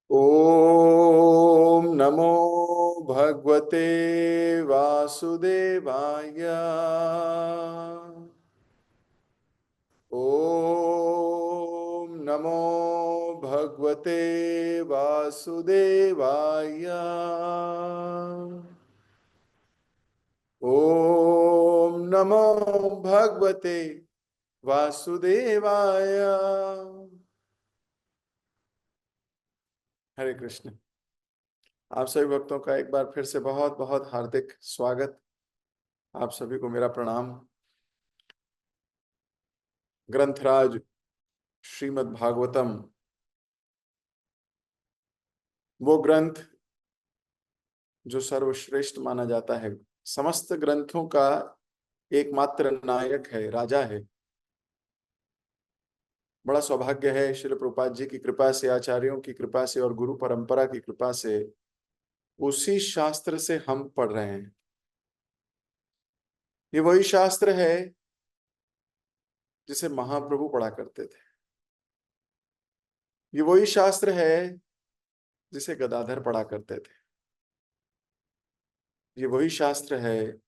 ओम नमो भगवते वासुदेवाय। ओम नमो भगवते वासुदेवाय। ओम नमो भगवते वासुदेवाय। हरे कृष्ण। आप सभी भक्तों का एक बार फिर से बहुत बहुत हार्दिक स्वागत। आप सभी को मेरा प्रणाम। ग्रंथराज श्रीमद् भागवतम, वो ग्रंथ जो सर्वश्रेष्ठ माना जाता है, समस्त ग्रंथों का एकमात्र नायक है, राजा है। बड़ा सौभाग्य है, श्रील प्रभुपाद जी की कृपा से, आचार्यों की कृपा से और गुरु परंपरा की कृपा से उसी शास्त्र से हम पढ़ रहे हैं। ये वही शास्त्र है जिसे महाप्रभु पढ़ा करते थे। ये वही शास्त्र है जिसे गदाधर पढ़ा करते थे। ये वही शास्त्र है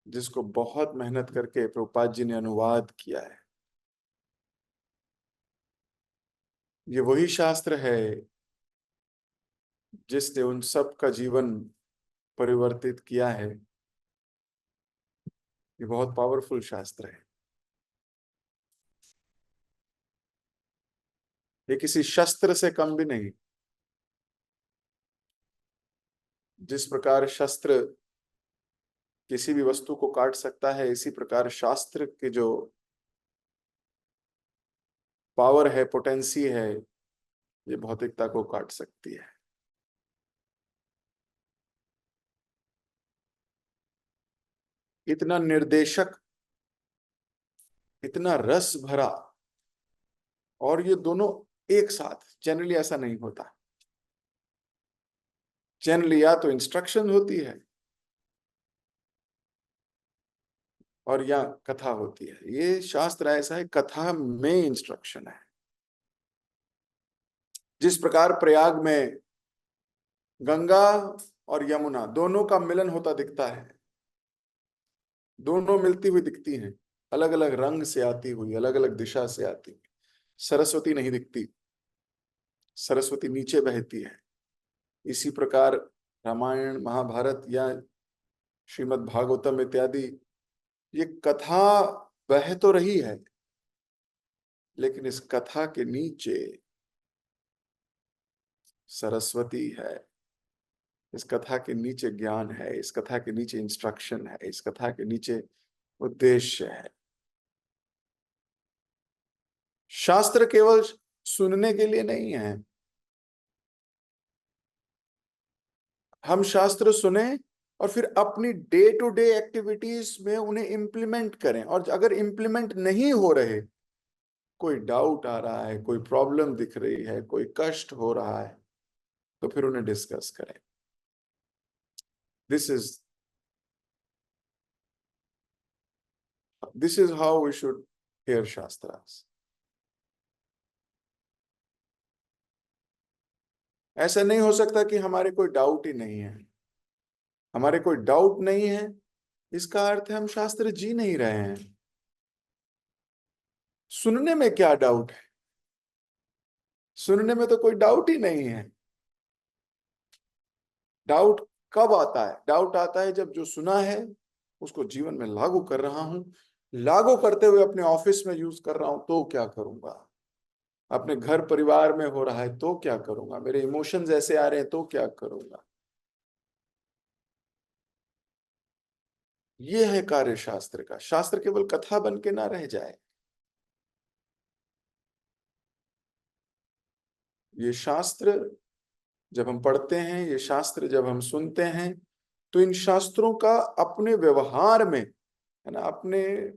जिसको बहुत मेहनत करके प्रभुपाद जी ने अनुवाद किया है। ये वही शास्त्र है जिसने उन सब का जीवन परिवर्तित किया है। ये बहुत पावरफुल शास्त्र है। ये किसी शस्त्र से कम भी नहीं। जिस प्रकार शस्त्र किसी भी वस्तु को काट सकता है, इसी प्रकार शास्त्र की जो पावर है, पोटेंसी है, ये भौतिकता को काट सकती है। इतना निर्देशक, इतना रस भरा, और ये दोनों एक साथ। जनरली ऐसा नहीं होता। जनरली या तो इंस्ट्रक्शन होती है और या कथा होती है। ये शास्त्र ऐसा है, कथा में इंस्ट्रक्शन है। जिस प्रकार प्रयाग में गंगा और यमुना दोनों का मिलन होता दिखता है, दोनों मिलती हुई दिखती हैं, अलग अलग रंग से आती हुई, अलग अलग दिशा से आती हुई। सरस्वती नहीं दिखती, सरस्वती नीचे बहती है। इसी प्रकार रामायण, महाभारत या श्रीमद् भागवतम इत्यादि, ये कथा बह तो रही है, लेकिन इस कथा के नीचे सरस्वती है। इस कथा के नीचे ज्ञान है, इस कथा के नीचे इंस्ट्रक्शन है, इस कथा के नीचे उद्देश्य है। शास्त्र केवल सुनने के लिए नहीं है। हम शास्त्र सुने और फिर अपनी डे टू डे एक्टिविटीज में उन्हें इंप्लीमेंट करें। और अगर इंप्लीमेंट नहीं हो रहे, कोई डाउट आ रहा है, कोई प्रॉब्लम दिख रही है, कोई कष्ट हो रहा है, तो फिर उन्हें डिस्कस करें। This is this is how we should hear शास्त्रास। ऐसा नहीं हो सकता कि हमारे कोई डाउट ही नहीं है। हमारे कोई डाउट नहीं है, इसका अर्थ है हम शास्त्र जी नहीं रहे हैं। सुनने में क्या डाउट है? सुनने में तो कोई डाउट ही नहीं है। डाउट कब आता है? डाउट आता है जब जो सुना है उसको जीवन में लागू कर रहा हूं, लागू करते हुए अपने ऑफिस में यूज कर रहा हूं तो क्या करूंगा, अपने घर परिवार में हो रहा है तो क्या करूंगा, मेरे इमोशंस ऐसे आ रहे हैं तो क्या करूंगा। यह है कार्य शास्त्र का। शास्त्र केवल कथा बन के ना रह जाए। ये शास्त्र जब हम पढ़ते हैं, ये शास्त्र जब हम सुनते हैं, तो इन शास्त्रों का अपने व्यवहार में, है ना, अपने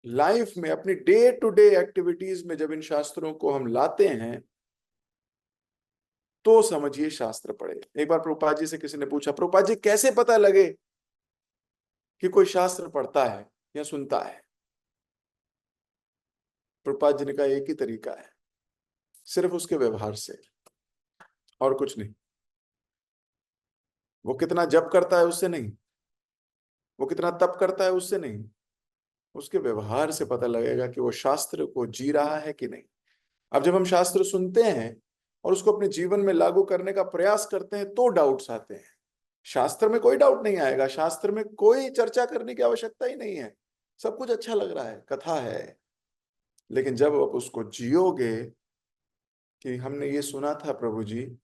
लाइफ में, अपनी डे टू डे एक्टिविटीज में जब इन शास्त्रों को हम लाते हैं, तो समझिए शास्त्र पढ़े। एक बार प्रभुपाद जी से किसी ने पूछा, प्रभुपाद जी कैसे पता लगे कि कोई शास्त्र पढ़ता है या सुनता है? प्रभुपाद जी ने कहा एक ही तरीका है, सिर्फ उसके व्यवहार से। और कुछ नहीं। वो कितना जप करता है उससे नहीं, वो कितना तप करता है उससे नहीं, उसके व्यवहार से पता लगेगा कि वो शास्त्र को जी रहा है कि नहीं। अब जब हम शास्त्र सुनते हैं और उसको अपने जीवन में लागू करने का प्रयास करते हैं तो डाउट्स आते हैं। शास्त्र में कोई डाउट नहीं आएगा, शास्त्र में कोई चर्चा करने की आवश्यकता ही नहीं है, सब कुछ अच्छा लग रहा है, कथा है। लेकिन जब आप उसको जियोगे कि हमने ये सुना था प्रभु जी,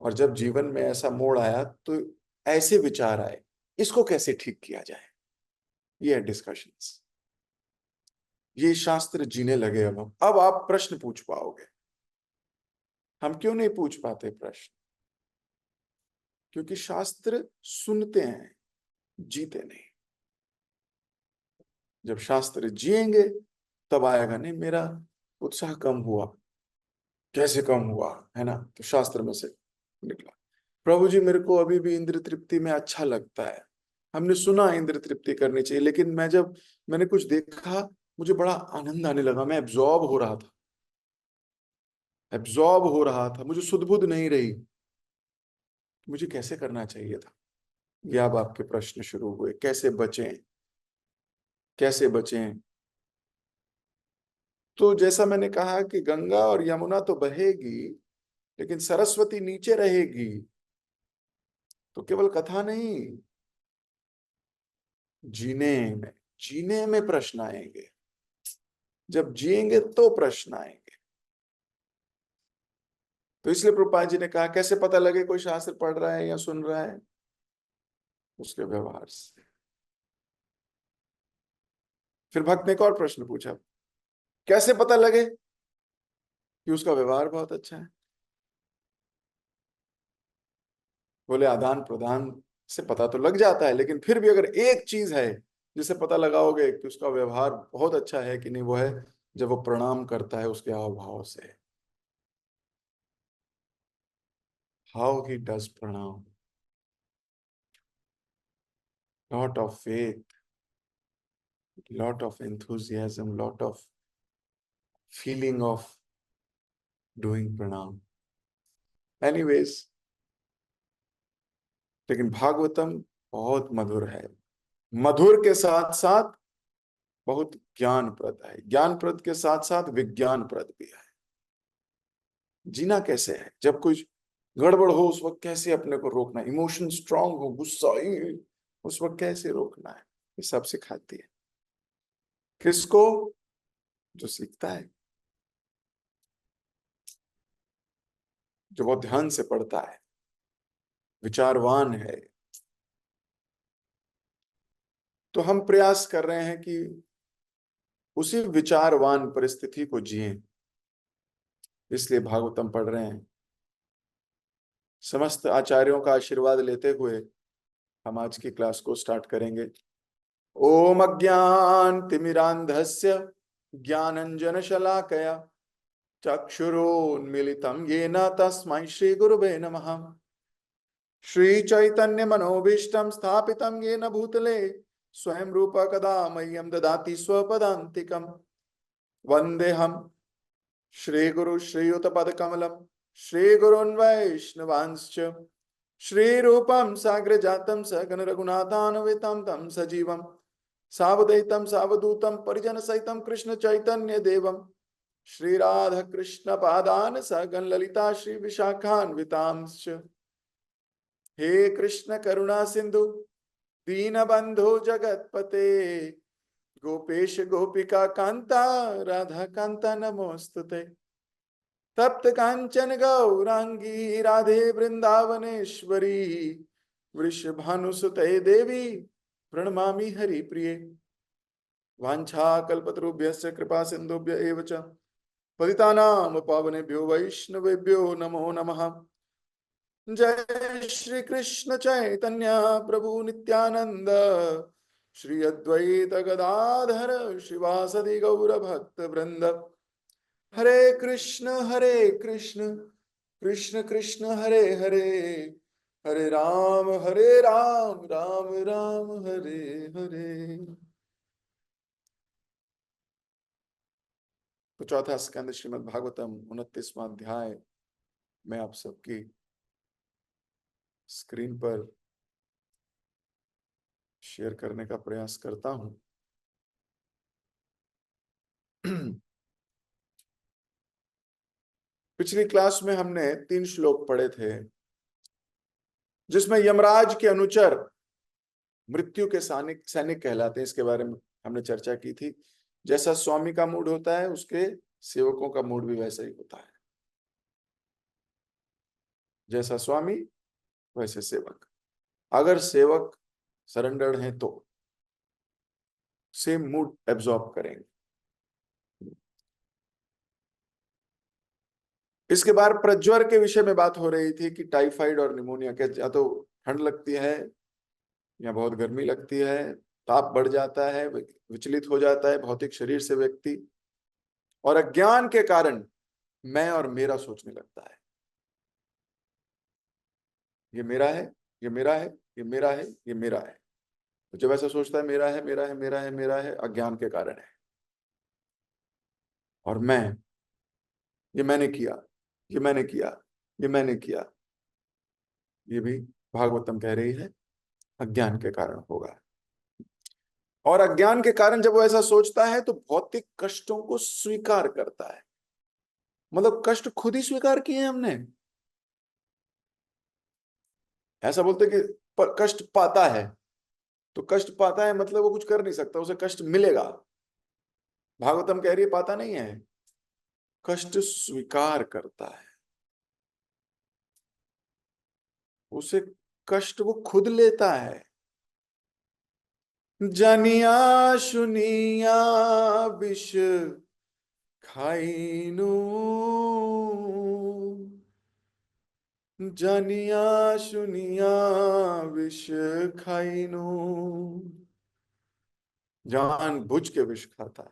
और जब जीवन में ऐसा मोड़ आया तो ऐसे विचार आए, इसको कैसे ठीक किया जाए, ये है डिस्कशंस। ये शास्त्र जीने लगे। अब आप प्रश्न पूछ पाओगे। हम क्यों नहीं पूछ पाते प्रश्न? क्योंकि शास्त्र सुनते हैं, जीते नहीं। जब शास्त्र जिएंगे तब आएगा, नहीं मेरा उत्साह कम हुआ, कैसे कम हुआ, है ना, तो शास्त्र में से निकला। प्रभु जी मेरे को अभी भी इंद्र तृप्ति में अच्छा लगता है, हमने सुना इंद्र तृप्ति करनी चाहिए, लेकिन मैंने कुछ देखा, मुझे बड़ा आनंद आने लगा, मैं एब्जॉर्ब हो रहा था, मुझे सुध बुध नहीं रही, मुझे कैसे करना चाहिए था। ये अब आपके प्रश्न शुरू हुए, कैसे बचें, कैसे बचें। तो जैसा मैंने कहा कि गंगा और यमुना तो बहेगी, लेकिन सरस्वती नीचे रहेगी। तो केवल कथा नहीं, जीने में जीने में प्रश्न आएंगे। जब जिएंगे तो प्रश्न आएंगे। तो इसलिए प्रभुपाद जी ने कहा कैसे पता लगे कोई शास्त्र पढ़ रहा है या सुन रहा है? उसके व्यवहार से। फिर भक्त ने एक और प्रश्न पूछा, कैसे पता लगे कि उसका व्यवहार बहुत अच्छा है? बोले आदान प्रदान से पता तो लग जाता है, लेकिन फिर भी अगर एक चीज है जिसे पता लगाओगे कि उसका व्यवहार बहुत अच्छा है कि नहीं, वो है जब वो प्रणाम करता है उसके हाव भाव से। हाउ ही डज प्रणाम, lot of faith, lot of enthusiasm, lot of feeling of doing प्रणाम। एनीवेज, लेकिन भागवतम बहुत मधुर है। मधुर के साथ साथ बहुत ज्ञानप्रद है, ज्ञानप्रद के साथ साथ विज्ञानप्रद भी है। जीना कैसे है, जब कुछ गड़बड़ हो उस वक्त कैसे अपने को रोकना, इमोशन स्ट्रांग हो, गुस्सा उस वक्त कैसे रोकना है, ये सब सिखाती है। किसको? जो सीखता है, जो बहुत ध्यान से पढ़ता है, विचारवान है। तो हम प्रयास कर रहे हैं कि उसी विचारवान परिस्थिति को जिए, इसलिए भागवतम पढ़ रहे हैं। समस्त आचार्यों का आशीर्वाद लेते हुए हम आज की क्लास को स्टार्ट करेंगे। ओम अज्ञान तिमिरांधस्य ज्ञानंजन शलाकया चक्षुरुन्मीलितं येन तस्मै श्री गुरुवे नमः। श्री चैतन्य मनोभीष्टं स्थापितं येन भूतले स्वयं रूप कदा मह्यं ददाति स्वपदान्तिकम्। वन्देऽहं श्रीगुरु श्रीयुतपदकमलं श्रीगुरून् वैष्णवांश्च श्रीरूपं साग्रजातं सगण रघुनाथान्वितं तं सजीवं सावधैतं सावधूतं परिजनसहितं कृष्ण चैतन्य देवं श्री राधा कृष्ण पादान सगन ललिता श्री विशाखान्वितांश्च। हे कृष्ण करुणा सिंधु दीन बंधु जगतपते गोपेश गोपिका कांता राधा कांता नमोस्तुते। तप्त कांचन गौरांगी राधे वृंदावनेश्वरी वृषभानुसुते देवी प्रणमामि हरिप्रिये। वाञ्छाकल्पतरुभ्यश्च कृपा सिन्धुभ्य एव च पतितानां पावनेभ्यो वैष्णवेभ्यो नमो नमः। जय श्री कृष्ण चैतन्य प्रभु नित्यानंद श्री अद्वैत गदाधर शिवासदि गौर भक्त वृंद। हरे कृष्ण कृष्ण कृष्ण हरे हरे, हरे राम राम राम हरे हरे। तो चौथा स्कंद श्रीमद् भागवतम 29वां अध्याय में आप सबकी स्क्रीन पर शेयर करने का प्रयास करता हूं। पिछली क्लास में हमने 3 श्लोक पढ़े थे, जिसमें यमराज के अनुचर मृत्यु के सैनिक सैनिक कहलाते हैं। इसके बारे में हमने चर्चा की थी। जैसा स्वामी का मूड होता है, उसके सेवकों का मूड भी वैसा ही होता है। जैसा स्वामी वैसे सेवक। अगर सेवक सरेंडर्ड हैं तो सेम मूड एब्जॉर्ब करेंगे। इसके बाद प्रज्वर के विषय में बात हो रही थी कि टाइफाइड और निमोनिया के, या तो ठंड लगती है या बहुत गर्मी लगती है, ताप बढ़ जाता है, विचलित हो जाता है भौतिक शरीर से व्यक्ति, और अज्ञान के कारण मैं और मेरा सोचने लगता है। ये मेरा है, ये मेरा है, ये मेरा है, ये मेरा है। तो जब ऐसा सोचता है मेरा है, मेरा है, मेरा है, मेरा है, अज्ञान के कारण है। और मैं, ये मैंने किया, ये मैंने किया, ये मैंने किया, ये भी भागवतम कह रही है अज्ञान के कारण होगा। और अज्ञान के कारण जब वो ऐसा सोचता है तो भौतिक कष्टों को स्वीकार करता है। मतलब कष्ट खुद ही स्वीकार किए हैं हमने। ऐसा बोलते कि कष्ट पाता है, तो कष्ट पाता है मतलब वो कुछ कर नहीं सकता, उसे कष्ट मिलेगा। भागवतम कह रही है पाता नहीं है, कष्ट स्वीकार करता है। उसे कष्ट वो खुद लेता है। जानिया सुनिया विष खाइनु, जानिया सुनिया विष खाइनु। जान बुझ के विष खाता है,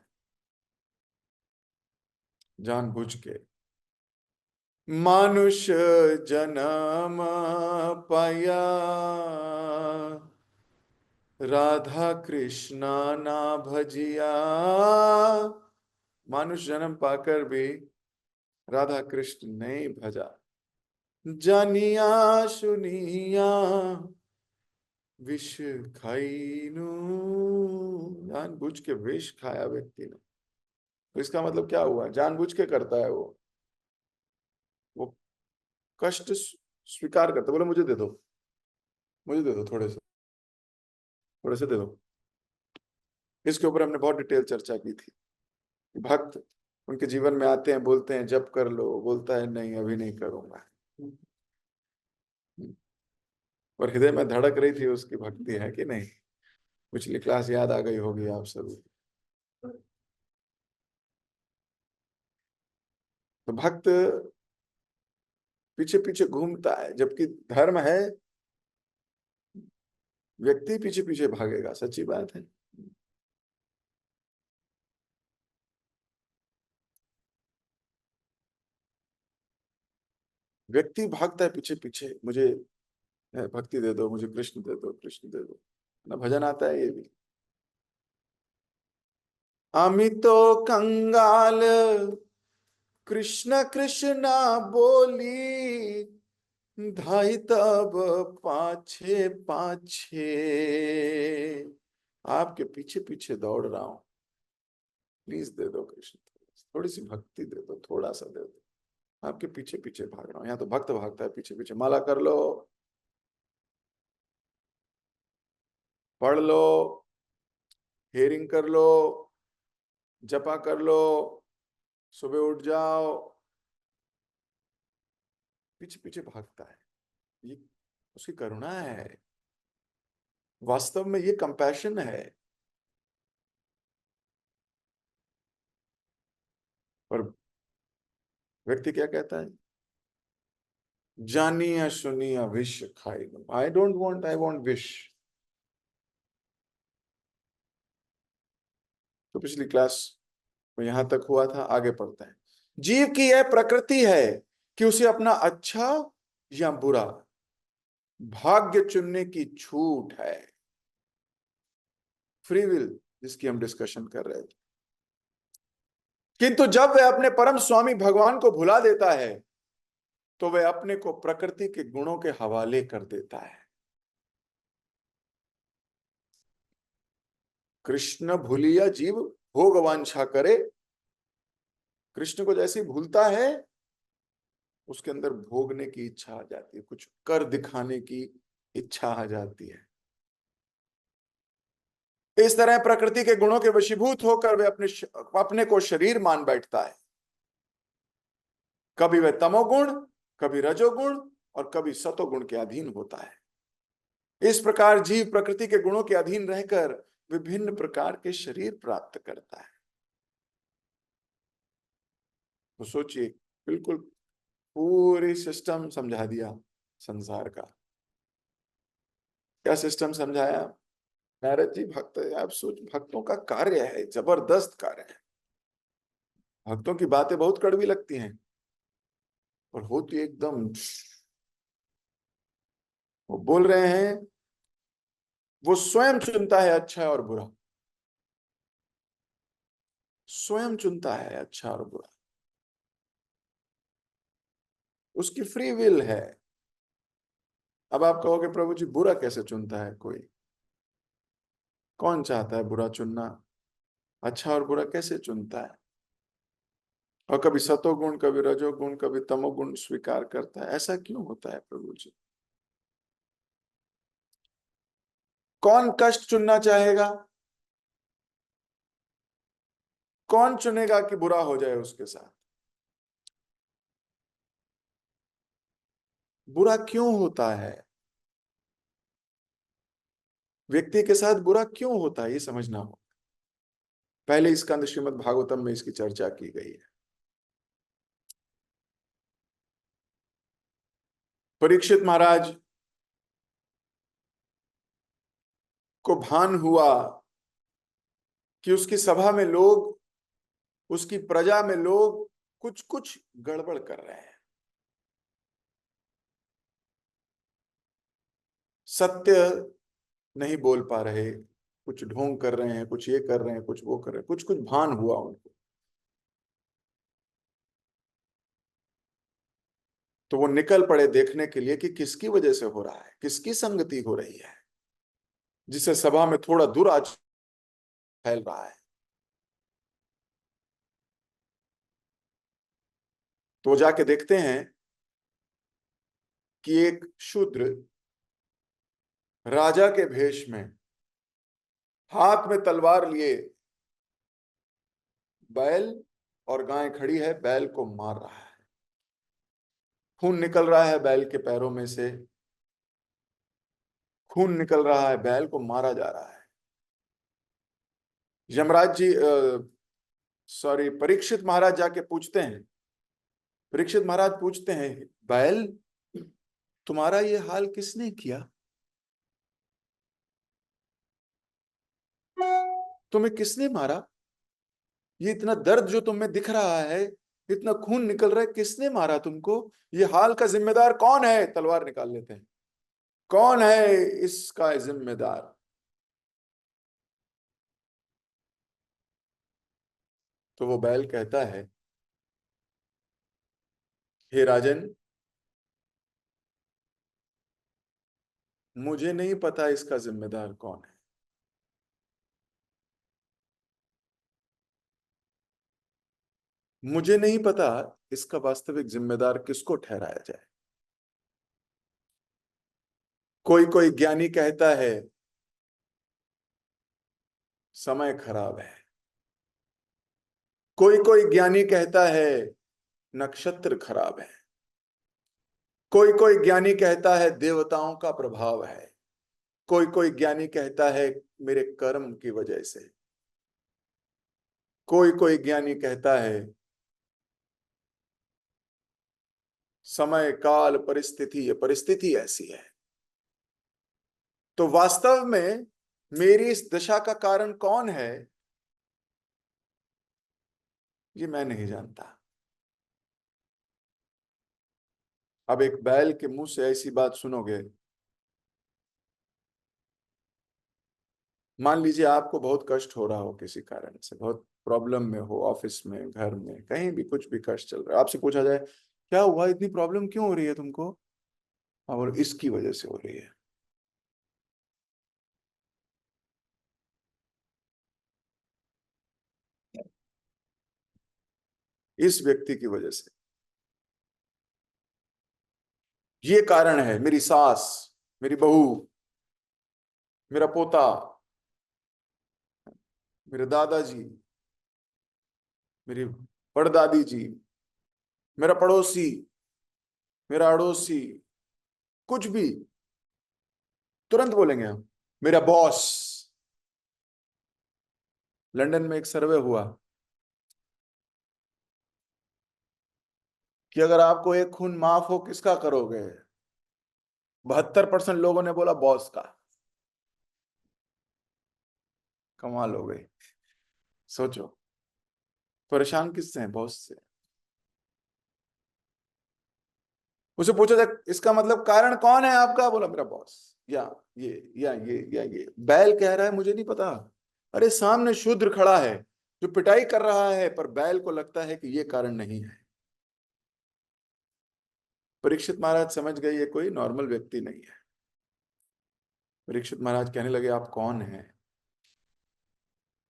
जान बुझ के। मानुष जन्म पाया, राधा कृष्णा ना भजिया। मानुष जन्म पाकर भी राधा कृष्ण नहीं भजा। जानिया सुनिया विष खाइनु, जानबूझ के विष खाया व्यक्ति ने। तो इसका मतलब क्या हुआ? जानबूझ के करता है वो कष्ट स्वीकार करता है। बोले मुझे दे दो, मुझे दे दो, थोड़े से दे दो। इसके ऊपर हमने बहुत डिटेल चर्चा की थी। भक्त उनके जीवन में आते हैं, बोलते हैं जप कर लो, बोलता है नहीं अभी नहीं करूंगा। और हृदय में धड़क रही थी उसकी भक्ति है कि नहीं। पिछली क्लास याद आ गई होगी आप सभी। तो भक्त पीछे पीछे घूमता है, जबकि धर्म है व्यक्ति पीछे पीछे भागेगा। सच्ची बात है। व्यक्ति भागता है पीछे पीछे, मुझे भक्ति दे दो, मुझे कृष्ण दे दो, कृष्ण दे दो ना। भजन आता है ये भी। अमितो कंगाल कृष्ण कृष्ण बोली, धाई तब पाछे पाछे। आपके पीछे पीछे दौड़ रहा हूं, प्लीज दे दो कृष्ण, थोड़ी सी भक्ति दे दो, थोड़ा सा दे दो। आपके पीछे पीछे भाग रहा हूं। यहाँ तो भक्त भागता है पीछे पीछे। माला कर लो, पढ़ लो, हेयरिंग कर लो, जपा कर लो, सुबह उठ जाओ, पीछे पीछे भागता है। ये उसकी करुणा है, वास्तव में ये कंपैशन है। पर व्यक्ति क्या कहता है? जानिया सुनिया विष खाई। I don't want, I want विष। तो पिछली क्लास में यहां तक हुआ था, आगे पढ़ते हैं। जीव की यह प्रकृति है कि उसे अपना अच्छा या बुरा भाग्य चुनने की छूट है। फ्री विल, जिसकी हम डिस्कशन कर रहे थे। किंतु जब वह अपने परम स्वामी भगवान को भुला देता है, तो वह अपने को प्रकृति के गुणों के हवाले कर देता है। कृष्ण भूलिया जीव भोग वांछा करे। कृष्ण को जैसे ही भूलता है, उसके अंदर भोगने की इच्छा आ जाती है, कुछ कर दिखाने की इच्छा आ जाती है। इस तरह प्रकृति के गुणों के वशीभूत होकर वे अपने को शरीर मान बैठता है। कभी वह तमोगुण, कभी रजोगुण और कभी सतोगुण के अधीन होता है। इस प्रकार जीव प्रकृति के गुणों के अधीन रहकर विभिन्न प्रकार के शरीर प्राप्त करता है। तो सोचिए, बिल्कुल पूरी सिस्टम समझा दिया संसार का। क्या सिस्टम समझाया नारद जी? भक्त, आप सोच, भक्तों का कार्य है, जबरदस्त कार्य है। भक्तों की बातें बहुत कड़वी लगती हैं और होती एकदम, वो बोल रहे हैं, वो स्वयं चुनता है अच्छा और बुरा, स्वयं चुनता है अच्छा और बुरा, उसकी फ्री विल है। अब आप कहोगे प्रभु जी बुरा कैसे चुनता है कोई? कौन चाहता है बुरा चुनना? अच्छा और बुरा कैसे चुनता है? और कभी सतोगुण, कभी रजोगुण, कभी तमोगुण स्वीकार करता है, ऐसा क्यों होता है प्रभु जी? कौन कष्ट चुनना चाहेगा? कौन चुनेगा कि बुरा हो जाए उसके साथ? बुरा क्यों होता है? व्यक्ति के साथ बुरा क्यों होता है, ये समझना हो। पहले स्कंद श्रीमद् भागवतम में इसकी चर्चा की गई है। परीक्षित महाराज को भान हुआ कि उसकी सभा में लोग, उसकी प्रजा में लोग कुछ कुछ गड़बड़ कर रहे हैं, सत्य नहीं बोल पा रहे, कुछ ढोंग कर रहे हैं, कुछ ये कर रहे हैं, कुछ वो कर रहे हैं, कुछ कुछ भान हुआ उनको। तो वो निकल पड़े देखने के लिए कि किसकी वजह से हो रहा है, किसकी संगति हो रही है, जिससे सभा में थोड़ा दुराचार फैल रहा है। तो वो जाके देखते हैं कि एक शूद्र राजा के भेष में, हाथ में तलवार लिए, बैल और गाय खड़ी है, बैल को मार रहा है। खून निकल रहा है बैल के पैरों में से, खून निकल रहा है, बैल को मारा जा रहा है। यमराज जी, सॉरी, परीक्षित महाराज जाके पूछते हैं, परीक्षित महाराज पूछते हैं, बैल, तुम्हारा ये हाल किसने किया? तुम्हें किसने मारा? ये इतना दर्द जो तुम्हें दिख रहा है, इतना खून निकल रहा है, किसने मारा तुमको? ये हाल का जिम्मेदार कौन है? तलवार निकाल लेते हैं। कौन है इसका जिम्मेदार? तो वो बैल कहता है, हे राजन, मुझे नहीं पता इसका जिम्मेदार कौन है। मुझे नहीं पता इसका वास्तविक जिम्मेदार किसको ठहराया जाए। कोई कोई ज्ञानी कहता है समय खराब है, कोई कोई ज्ञानी कहता है नक्षत्र खराब है, कोई कोई ज्ञानी कहता है देवताओं का प्रभाव है, कोई कोई ज्ञानी कहता है मेरे कर्म की वजह से, कोई कोई ज्ञानी कहता है समय काल परिस्थिति, ये परिस्थिति ऐसी है। तो वास्तव में मेरी इस दशा का कारण कौन है, ये मैं नहीं जानता। अब एक बैल के मुंह से ऐसी बात सुनोगे, मान लीजिए आपको बहुत कष्ट हो रहा हो, किसी कारण से बहुत प्रॉब्लम में हो, ऑफिस में, घर में, कहीं भी कुछ भी कष्ट चल रहा है, आपसे पूछा जाए क्या हुआ, इतनी प्रॉब्लम क्यों हो रही है तुमको? और इसकी वजह से हो रही है। इस व्यक्ति की वजह से ये कारण है। मेरी सास, मेरी बहू, मेरा पोता, मेरे दादाजी, मेरी परदादी जी, मेरा पड़ोसी, मेरा अड़ोसी, कुछ भी तुरंत बोलेंगे हम। मेरा बॉस। लंदन में एक सर्वे हुआ कि अगर आपको एक खून माफ हो, किसका करोगे? 72% लोगों ने बोला बॉस का। कमाल हो गई। सोचो, परेशान किससे हैं? बॉस से। उसे पूछा जाए इसका मतलब कारण कौन है आपका, बोला मेरा बॉस, या ये बैल कह रहा है मुझे नहीं पता। अरे सामने शूद्र खड़ा है जो पिटाई कर रहा है, पर बैल को लगता है कि ये कारण नहीं है। परीक्षित महाराज समझ गए ये कोई नॉर्मल व्यक्ति नहीं है। परीक्षित महाराज कहने लगे आप कौन हैं?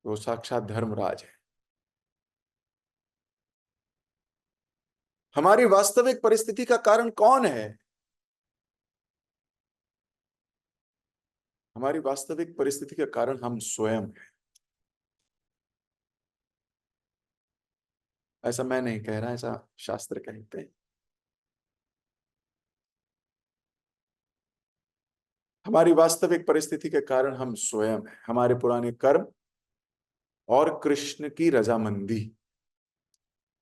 वो साक्षात धर्मराज है। हमारी वास्तविक परिस्थिति का कारण कौन है? हमारी वास्तविक परिस्थिति का कारण हम स्वयं हैं। ऐसा मैं नहीं कह रहा, ऐसा शास्त्र कहते हैं। हमारी वास्तविक परिस्थिति के कारण हम स्वयं हैं, हमारे पुराने कर्म और कृष्ण की रजामंदी।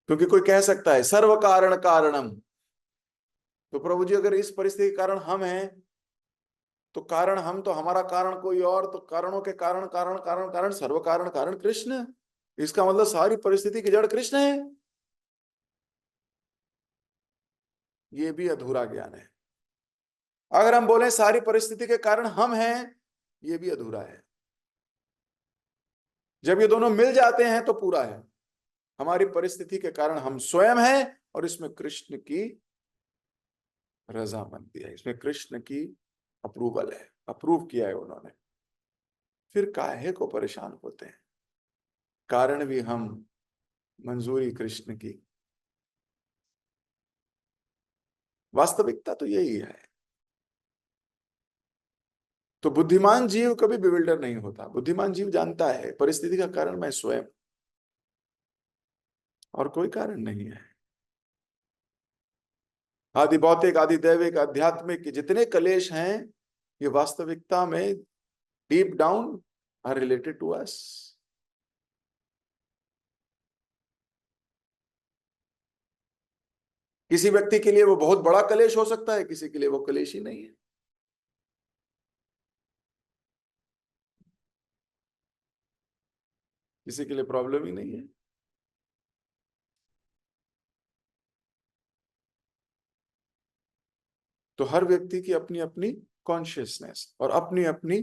क्योंकि कोई कह सकता है सर्व कारण कारणम, तो प्रभु जी अगर इस परिस्थिति के कारण हम हैं, तो कारण हम तो हमारा कारण कोई और, तो कारणों के कारण कारण कारण कारण सर्व कारण कारण कृष्ण। इसका मतलब सारी परिस्थिति की जड़ कृष्ण है। ये भी अधूरा ज्ञान है। अगर हम बोले सारी परिस्थिति के कारण हम हैं, ये भी अधूरा है। जब ये दोनों मिल जाते हैं तो पूरा है। हमारी परिस्थिति के कारण हम स्वयं हैं, और इसमें कृष्ण की रजामंदी है, इसमें कृष्ण की अप्रूवल है, अप्रूव किया है उन्होंने। फिर काहे को परेशान होते हैं? कारण भी हम, मंजूरी कृष्ण की। वास्तविकता तो यही है। तो बुद्धिमान जीव कभी बिविल्डर नहीं होता। बुद्धिमान जीव जानता है परिस्थिति का कारण मैं स्वयं, और कोई कारण नहीं है। आदि भौतिक, आदि दैविक, आध्यात्मिक जितने कलेश हैं, ये वास्तविकता में deep down are related to us. किसी व्यक्ति के लिए वो बहुत बड़ा कलेश हो सकता है, किसी के लिए वो कलेश ही नहीं है। किसी के लिए प्रॉब्लम ही नहीं है। तो हर व्यक्ति की अपनी अपनी कॉन्शियसनेस और अपनी अपनी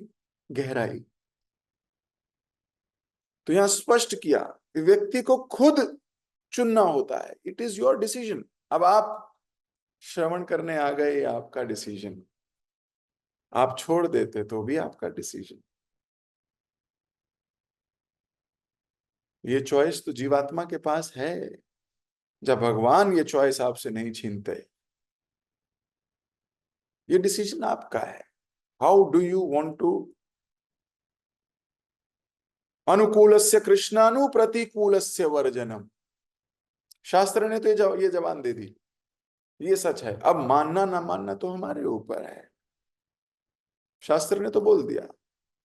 गहराई। तो यहां स्पष्ट किया कि व्यक्ति को खुद चुनना होता है। It is your decision. अब आप श्रवण करने आ गए, ये आपका डिसीजन। आप छोड़ देते तो भी आपका डिसीजन। ये चॉइस तो जीवात्मा के पास है, जब भगवान ये चॉइस आपसे नहीं छीनते। ये डिसीजन आपका है। How do you want to अनुकूलस्य कृष्णानु प्रतिकूलस्य वर्जनम। शास्त्र ने तो ये जबान दे दी। ये सच है। अब मानना ना मानना तो हमारे ऊपर है। शास्त्र ने तो बोल दिया।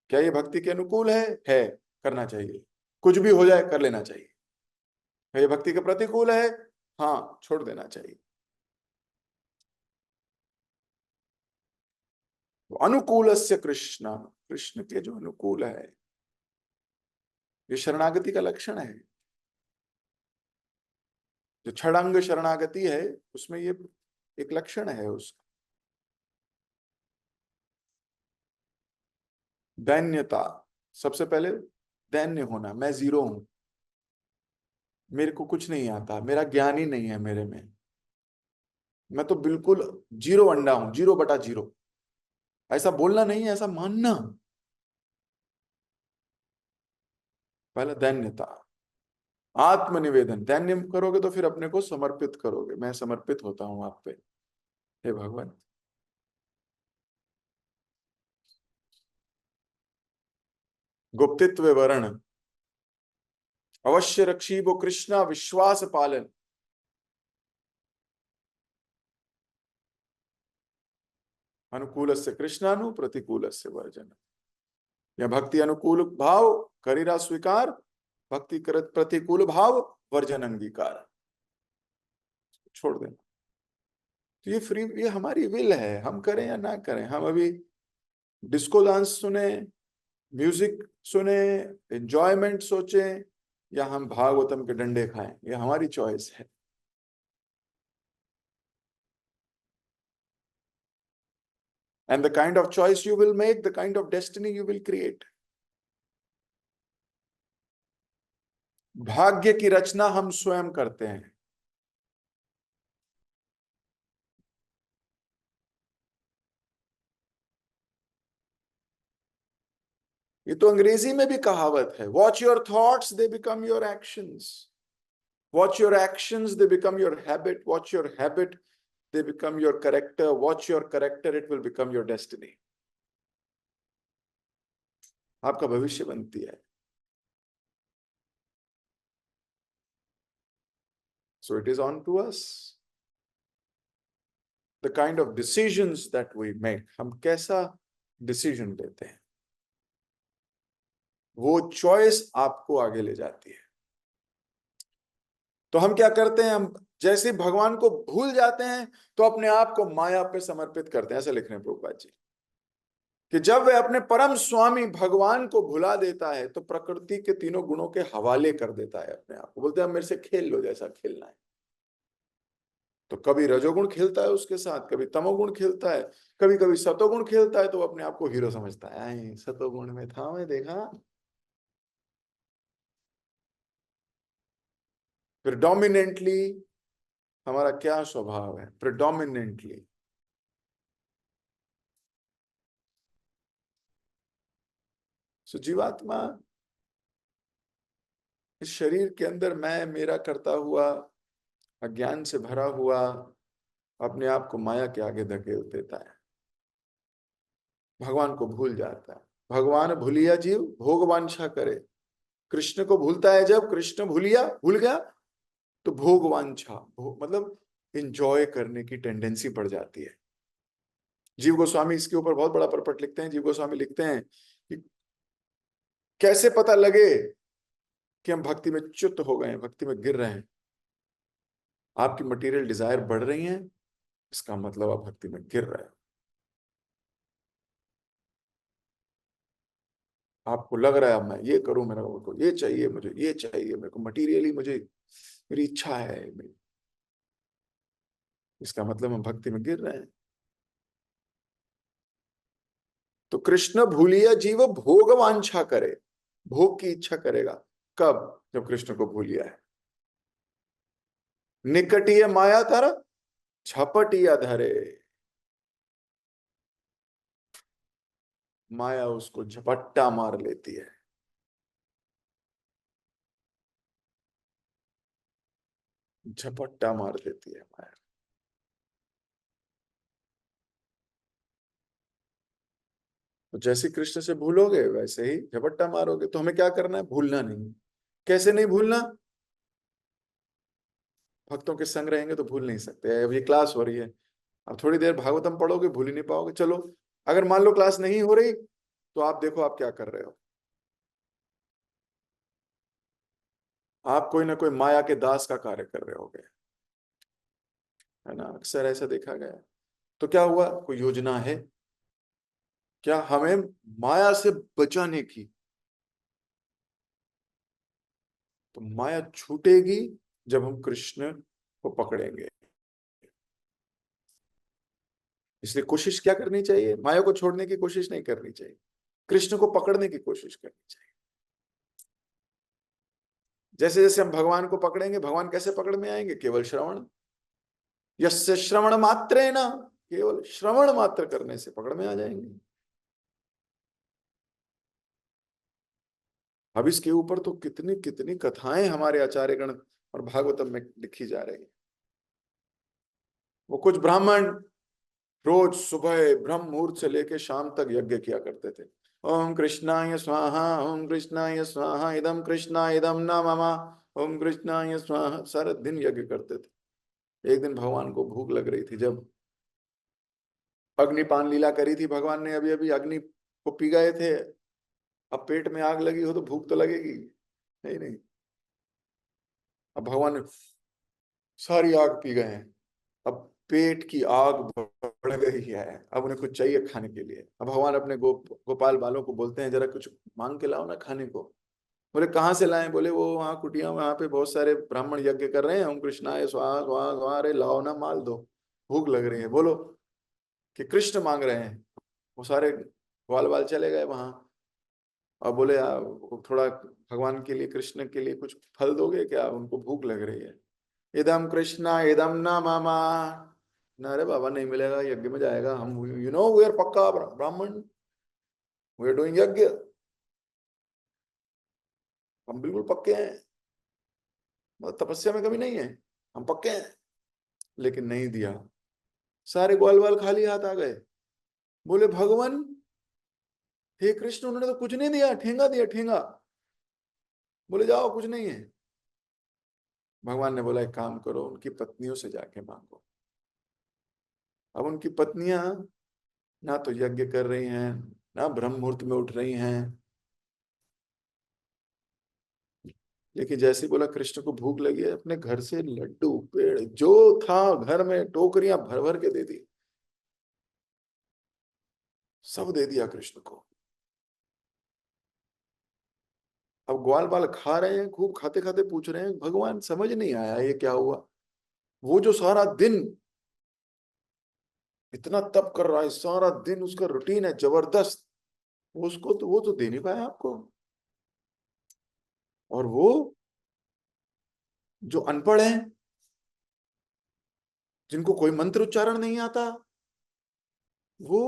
क्या ये भक्ति के अनुकूल है, करना चाहिए। कुछ भी हो जाए कर लेना चाहिए। क्या ये भक्ति के प्रतिकूल है? हाँ, छोड़ देना चाहिए। तो अनुकूलस्य कृष्ण, कृष्ण के जो अनुकूल है, ये शरणागति का लक्षण है। जो छड़ंग शरणागति है, उसमें ये एक लक्षण है उसका। दैन्यता। सबसे पहले दैन्य होना। मैं जीरो हूं, मेरे को कुछ नहीं आता, मेरा ज्ञान ही नहीं है मेरे में। मैं तो बिल्कुल जीरो अंडा हूं, 0/0। ऐसा बोलना नहीं है, ऐसा मानना। पहले दैन्यता, आत्मनिवेदन। दैन्य करोगे तो फिर अपने को समर्पित करोगे, मैं समर्पित होता हूं आप पे, हे भगवान। गुप्तित्व वर्ण, अवश्य रक्षी वो कृष्णा विश्वास पालन। अनुकूल से कृष्णानु, प्रतिकूल से वर्जन। या भक्ति अनुकूल भाव करीरा स्वीकार, भक्ति करत प्रतिकूल भाव वर्जन अंगीकार। छोड़ देना। तो ये फ्री, ये हमारी विल है, हम करें या ना करें। हम अभी डिस्को डांस सुने, म्यूजिक सुने, एंजॉयमेंट सोचें, या हम भागवतम के डंडे खाएं, ये हमारी चॉइस है। And the kind of choice you will make, the kind of destiny you will create. भाग्य की रचना हम स्वयं करते हैं। ये तो अंग्रेजी में भी कहावत है, watch your thoughts they become your actions, watch your actions they become your habit, watch your habit they become your character, watch your character it will become your destiny. आपका भविष्य बनती है। So it is on to us, the kind of decisions that we make, हम कैसा decision लेते हैं, वो choice आपको आगे ले जाती है। तो हम क्या करते हैं, हम जैसे भगवान को भूल जाते हैं तो अपने आप को माया पे समर्पित करते हैं। ऐसा लिख रहे हैं प्रभुपाद जी कि जब वह अपने परम स्वामी भगवान को भुला देता है तो प्रकृति के तीनों गुणों के हवाले कर देता है अपने आप को, बोलते हैं मेरे से खेल लो जैसा खेलना है। तो कभी रजोगुण खेलता है उसके साथ, कभी तमोगुण खेलता है, कभी कभी सतोगुण खेलता है, तो वो अपने आप को हीरो समझता है, आई सतोगुण में था मैं, देखा। प्रिडोमिनेंटली हमारा क्या स्वभाव है, प्रिडोमिनेंटली सो जीवात्मा इस शरीर के अंदर मैं मेरा करता हुआ, अज्ञान से भरा हुआ, अपने आप को माया के आगे धकेल देता है, भगवान को भूल जाता है। भगवान भूलिया जीव भोग वांछा करे। कृष्ण को भूलता है, जब कृष्ण भूल गया तो भोग वांछा, मतलब इंजॉय करने की टेंडेंसी बढ़ जाती है। जीव गोस्वामी इसके ऊपर बहुत बड़ा परपट लिखते हैं। जीव गोस्वामी लिखते हैं कि कैसे पता लगे कि हम भक्ति में च्युत हो गए हैं, भक्ति में गिर रहे हैं। आपकी मटेरियल डिजायर बढ़ रही है, इसका मतलब आप भक्ति में गिर रहे हो। आपको लग रहा है अब मैं ये करूं, मेरे को ये चाहिए, मुझे ये चाहिए, मेरे को मटीरियली मुझे मेरी इच्छा है, इसका मतलब हम भक्ति में गिर रहे हैं। तो कृष्ण भूलिया जीव भोग वांछा करे, भोग की इच्छा करेगा कब, जब कृष्ण को भूलिया है। निकटिय माया तर झपटिया धरे, माया उसको झपट्टा मार लेती है, झपट्टा मार देती है माया। तो जैसे कृष्ण से भूलोगे वैसे ही झपट्टा मारोगे। तो हमें क्या करना है, भूलना नहीं। कैसे नहीं भूलना, भक्तों के संग रहेंगे तो भूल नहीं सकते। अब ये क्लास हो रही है, अब थोड़ी देर भागवतम पढ़ोगे भूल ही नहीं पाओगे। चलो अगर मान लो क्लास नहीं हो रही तो आप देखो आप क्या कर रहे हो, आप कोई ना कोई माया के दास का कार्य कर रहे होगे, है ना। अक्सर ऐसा देखा गया। तो क्या हुआ, कोई योजना है क्या हमें माया से बचाने की। तो माया छूटेगी जब हम कृष्ण को पकड़ेंगे। इसलिए कोशिश क्या करनी चाहिए, माया को छोड़ने की कोशिश नहीं करनी चाहिए, कृष्ण को पकड़ने की कोशिश करनी चाहिए। जैसे जैसे हम भगवान को पकड़ेंगे, भगवान कैसे पकड़ में आएंगे, केवल श्रवण। यस्य श्रवण मात्रेण, केवल श्रवण मात्र करने से पकड़ में आ जाएंगे। अब इसके ऊपर तो कितनी कितनी कथाएं हमारे आचार्यगण और भागवतम में लिखी जा रही है। वो कुछ ब्राह्मण रोज सुबह ब्रह्म मुहूर्त से लेकर शाम तक यज्ञ किया करते थे। ओम कृष्णाय स्वाहा, ओम कृष्णाय स्वाहा, इदम कृष्णा इदम न मम, ओम कृष्णाय स्वाहा, सारा दिन यज्ञ करते थे। एक दिन भगवान को भूख लग रही थी, जब अग्निपान लीला करी थी भगवान ने, अभी अभी अग्नि को पी गए थे। अब पेट में आग लगी हो तो भूख तो लगेगी, नहीं नहीं। अब भगवान ने सारी आग पी गए हैं। अब पेट की आग बढ़ गई है, अब उन्हें कुछ चाहिए खाने के लिए। अब भगवान अपने गोपाल बालों को बोलते हैं, जरा कुछ मांग के लाओ ना खाने को। बोले कहाँ से लाएं? बोले वो वहाँ कुटिया में, वहां पे बहुत सारे ब्राह्मण यज्ञ कर रहे हैं, ओम कृष्णाय स्वाहा स्वाहा स्वाहा, अरे लाओ ना, माल दो, भूख लग रही है। बोलो कि कृष्ण मांग रहे हैं। वो सारे ग्वाल बाल चले गए वहां और बोले थोड़ा भगवान के लिए, कृष्ण के लिए कुछ फल दोगे क्या? उनको भूख लग रही है। इदम कृष्णा इदम ना मामा, ना अरे बाबा नहीं मिलेगा, यज्ञ में जाएगा। हम वी आर पक्का ब्राह्मण, वी आर डूइंग यज्ञ, हम बिल्कुल पक्के हैं, मतलब तपस्या में कभी नहीं है, हम पक्के हैं। लेकिन नहीं दिया, सारे ग्वाल बाल खाली हाथ आ गए। बोले भगवान, हे कृष्ण, उन्होंने तो कुछ नहीं दिया, ठेंगा दिया, ठेंगा। बोले जाओ, कुछ नहीं है। भगवान ने बोला एक काम करो, उनकी पत्नियों से जाके मांगो। अब उनकी पत्नियां ना तो यज्ञ कर रही हैं, ना ब्रह्म मुहूर्त में उठ रही हैं। लेकिन जैसे ही बोला कृष्ण को भूख लगी है, अपने घर से लड्डू, पेड़ जो था घर में, टोकरियां भर भर के दे दी, सब दे दिया कृष्ण को। अब ग्वाल बाल खा रहे हैं, खूब खाते खाते पूछ रहे हैं भगवान, समझ नहीं आया ये क्या हुआ। वो जो सारा दिन इतना तप कर रहा है, सारा दिन उसका रूटीन है जबरदस्त, उसको तो वो तो दे नहीं पाया आपको। और वो जो अनपढ़ है, जिनको कोई मंत्र उच्चारण नहीं आता, वो,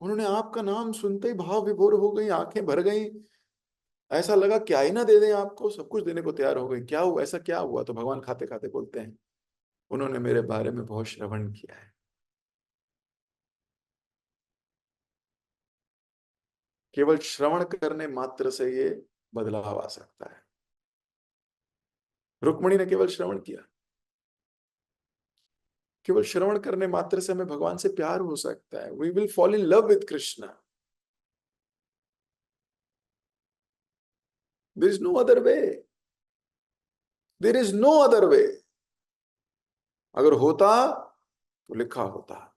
उन्होंने आपका नाम सुनते ही भाव विभोर हो गई, आंखें भर गई, ऐसा लगा क्या ही ना दे दें आपको, सब कुछ देने को तैयार हो गई। क्या हुआ, ऐसा क्या हुआ? तो भगवान खाते खाते बोलते हैं, उन्होंने मेरे बारे में बहुत श्रवण किया है। केवल श्रवण करने मात्र से ये बदलाव आ सकता है। रुक्मणी ने केवल श्रवण किया, केवल श्रवण करने मात्र से हमें भगवान से प्यार हो सकता है। We will fall in love with Krishna, there is no other way, there is no other way. अगर होता तो लिखा होता।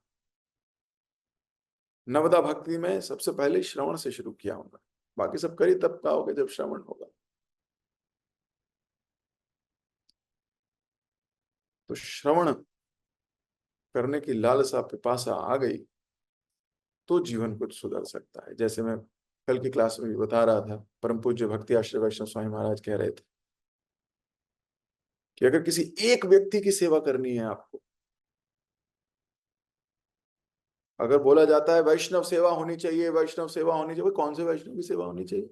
नवदा भक्ति में सबसे पहले श्रवण से शुरू किया होगा, बाकी सब करी तब पाओगे जब श्रवण होगा। तो श्रवण करने की लालसा, पिपासा आ गई तो जीवन कुछ सुधर सकता है। जैसे मैं कल की क्लास में भी बता रहा था, परम पूज्य भक्ति आश्रय वैष्णव स्वामी महाराज कह रहे थे कि अगर किसी एक व्यक्ति की सेवा करनी है आपको, अगर बोला जाता है वैष्णव सेवा होनी चाहिए, वैष्णव सेवा होनी चाहिए, कौन से वैष्णव की सेवा होनी चाहिए?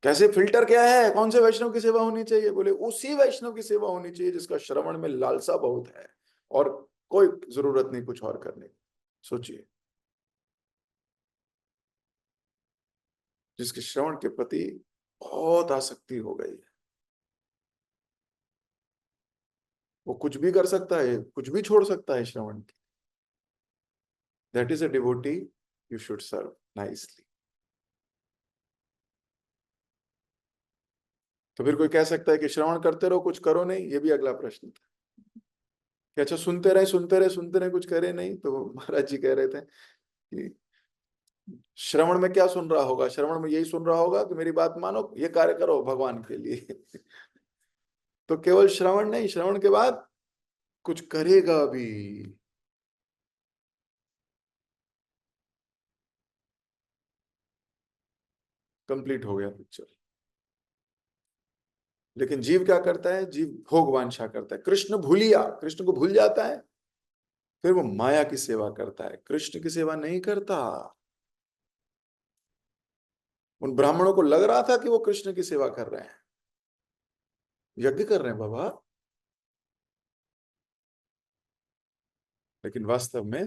कैसे फिल्टर क्या है, कौन से वैष्णव की सेवा होनी चाहिए? बोले उसी वैष्णव की सेवा होनी चाहिए जिसका श्रवण में लालसा बहुत है, और कोई जरूरत नहीं कुछ और करने की। सोचिए, जिसके श्रवण के प्रति बहुत आसक्ति हो गई है, वो कुछ भी कर सकता है, कुछ भी छोड़ सकता है श्रवण की। That is a devotee you should serve nicely. तो फिर कोई कह सकता है कि श्रवण करते रहो, कुछ करो नहीं, ये भी अगला प्रश्न था कि अच्छा सुनते रहे सुनते रहे सुनते रहे, कुछ करे नहीं। तो महाराज जी कह रहे थे कि श्रवण में क्या सुन रहा होगा? श्रवण में यही सुन रहा होगा कि मेरी बात मानो, ये कार्य करो भगवान के लिए। तो केवल श्रवण नहीं, श्रवण के बाद कुछ करेगा भी। कंप्लीट हो गया पिक्चर। लेकिन जीव क्या करता है? जीव भोग वांछा करता है। कृष्ण भूलिया, कृष्ण को भूल जाता है, फिर वो माया की सेवा करता है, कृष्ण की सेवा नहीं करता। उन ब्राह्मणों को लग रहा था कि वो कृष्ण की सेवा कर रहे हैं, यज्ञ कर रहे हैं बाबा, लेकिन वास्तव में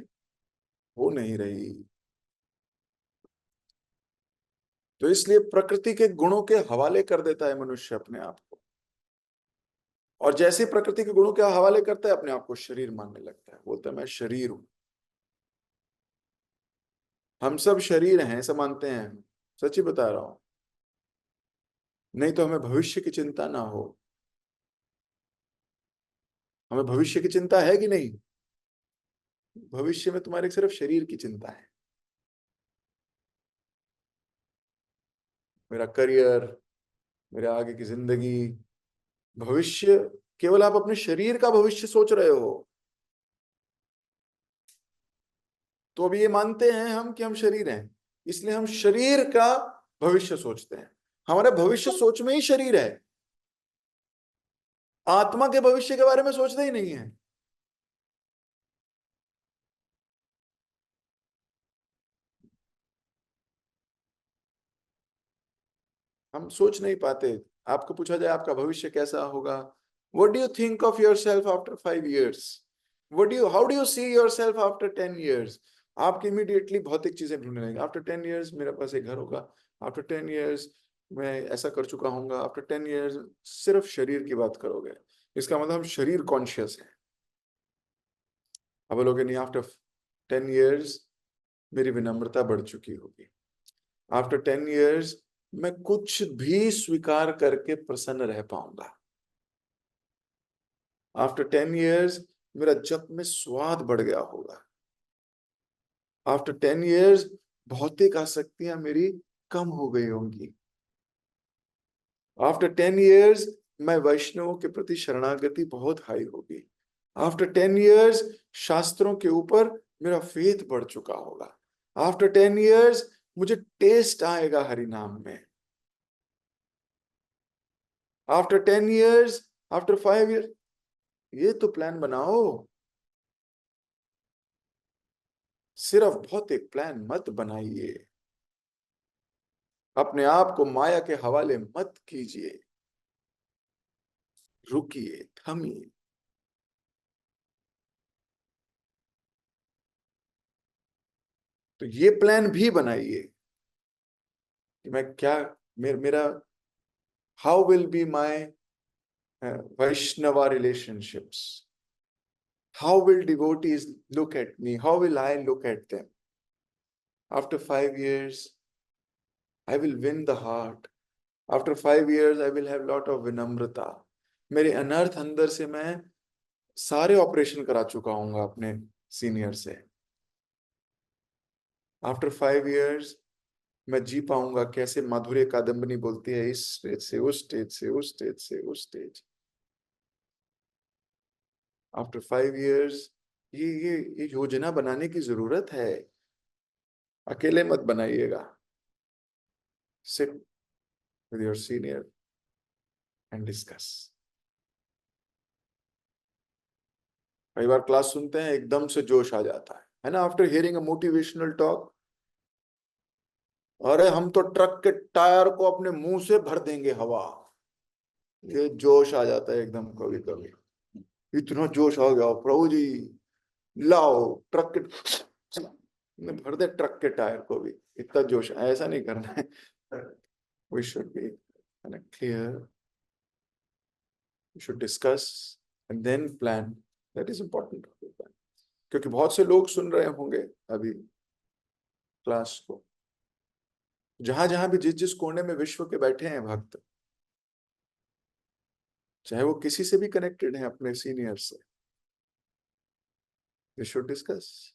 हो नहीं रही। तो इसलिए प्रकृति के गुणों के हवाले कर देता है मनुष्य अपने आप को, और जैसे प्रकृति के गुणों के हवाले करता है अपने आप को शरीर मानने लगता है, बोलता है मैं शरीर हूं। हम सब शरीर हैं ऐसा मानते हैं हम, सच्ची बता रहा हूं, नहीं तो हमें भविष्य की चिंता ना हो। हमें भविष्य की चिंता है कि नहीं? भविष्य में तुम्हारे सिर्फ शरीर की चिंता है, मेरा करियर, मेरे आगे की जिंदगी, भविष्य। केवल आप अपने शरीर का भविष्य सोच रहे हो। तो अभी ये मानते हैं हम कि हम शरीर हैं, इसलिए हम शरीर का भविष्य सोचते हैं। हमारे भविष्य सोच में ही शरीर है, आत्मा के भविष्य के बारे में सोचते ही नहीं है। हम सोच नहीं पाते। आपको पूछा जाए आपका भविष्य कैसा होगा, what do you think of your self after 5 years, how do you see your self after 10 years? आपकी इमीडिएटली भौतिक चीजें ढूंढने लगेंगे। आफ्टर 10 years मेरे पास एक घर होगा, आफ्टर 10 years मैं ऐसा कर चुका हूँ, आफ्टर 10 years। सिर्फ शरीर की बात करोगे, इसका मतलब हम शरीर कॉन्शियस है। अब बोलोगे नहीं, आफ्टर 10 years मेरी विनम्रता बढ़ चुकी होगी, आफ्टर 10 years मैं कुछ भी स्वीकार करके प्रसन्न रह पाऊंगा, आफ्टर 10 years मेरा जप में स्वाद बढ़ गया होगा, आफ्टर 10 years भौतिक आसक्तियां मेरी कम हो गई होंगी, आफ्टर 10 years मैं वैष्णवों के प्रति शरणागति बहुत हाई होगी, आफ्टर 10 years शास्त्रों के ऊपर मेरा फेथ बढ़ चुका होगा, आफ्टर 10 years मुझे टेस्ट आएगा हरि नाम में, आफ्टर 10 years, आफ्टर 5 years। ये तो प्लान बनाओ, सिर्फ भौतिक प्लान मत बनाइए, अपने आप को माया के हवाले मत कीजिए, रुकिए, थमिए। तो ये प्लान भी बनाइए कि मैं क्या, मेरा how will be my Vaishnava relationships, how will devotees look at me, how will I look at them, after 5 years I will win the heart, after 5 years I will have lot of विनम्रता। मेरे अनर्थ अंदर से मैं सारे operation करा चुका हूँ अपने सीनियर से, आफ्टर 5 years मैं जी पाऊंगा कैसे माधुर्य कादम्बनी बोलती है, इस स्टेज से उस स्टेज से उस स्टेज से उस स्टेज, आफ्टर 5 years। ये योजना बनाने की जरूरत है, अकेले मत बनाइएगा। Sit with your senior and discuss. कई बार क्लास सुनते हैं एकदम से जोश आ जाता है ना, after hearing a motivational talk, अरे हम तो ट्रक के टायर को अपने मुंह से भर देंगे हवा, ये जोश आ जाता है एकदम कभी कभी। इतना जोश आ गया प्रभु जी, लाओ ट्रक के में भर दे ट्रक के टायर को भी, इतना जोश, ऐसा नहीं करना है। We should be clear, we should discuss and then plan, that is important. क्योंकि बहुत से लोग सुन रहे होंगे अभी क्लास को, जहां जहां भी जिस जिस कोने में विश्व के बैठे हैं भक्त, चाहे वो किसी से भी कनेक्टेड है अपने सीनियर से, वी शुड डिस्कस।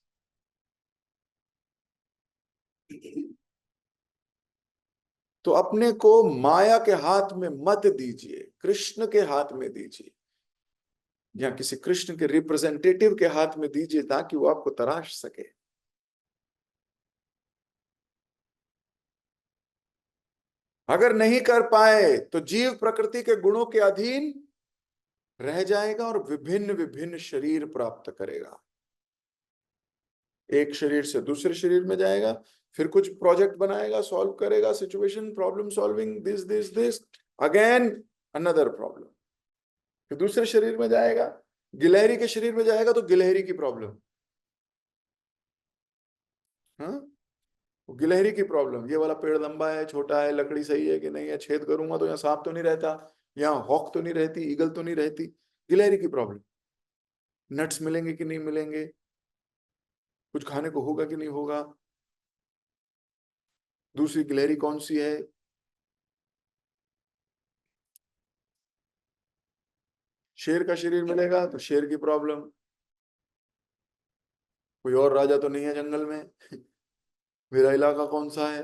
तो अपने को माया के हाथ में मत दीजिए, कृष्ण के हाथ में दीजिए, या किसी कृष्ण के रिप्रेजेंटेटिव के हाथ में दीजिए ताकि वो आपको तराश सके। अगर नहीं कर पाए तो जीव प्रकृति के गुणों के अधीन रह जाएगा और विभिन्न विभिन्न शरीर प्राप्त करेगा। एक शरीर से दूसरे शरीर में जाएगा, फिर कुछ प्रोजेक्ट बनाएगा, सॉल्व करेगा situation, problem solving, this this this, again another problem. फिर दूसरे शरीर में जाएगा, गिलहरी के शरीर में जाएगा तो गिलहरी की प्रॉब्लम, हाँ, गिलहरी की प्रॉब्लम, ये वाला पेड़ लंबा है, छोटा है, लकड़ी सही है कि नहीं है, छेद करूंगा तो यहाँ सांप तो नहीं रहता, यहाँ हॉक तो नहीं रहती, ईगल तो नहीं रहती, गिलहरी की प्रॉब्लम। नट्स मिलेंगे कि नहीं मिलेंगे, कुछ खाने को होगा कि नहीं होगा, दूसरी गिलहरी कौन सी है, शेर का शरीर मिलेगा तो शेर की प्रॉब्लम, कोई और राजा तो नहीं है जंगल में, मेरा इलाका कौन सा है,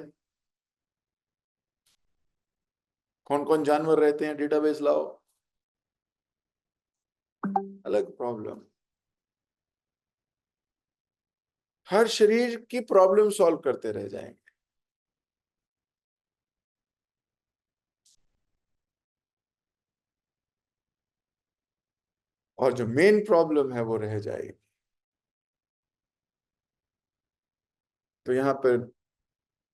कौन कौन जानवर रहते हैं, डेटाबेस लाओ, अलग प्रॉब्लम। हर शरीर की प्रॉब्लम सॉल्व करते रह जाएंगे और जो मेन प्रॉब्लम है वो रह जाएगी। तो यहाँ पर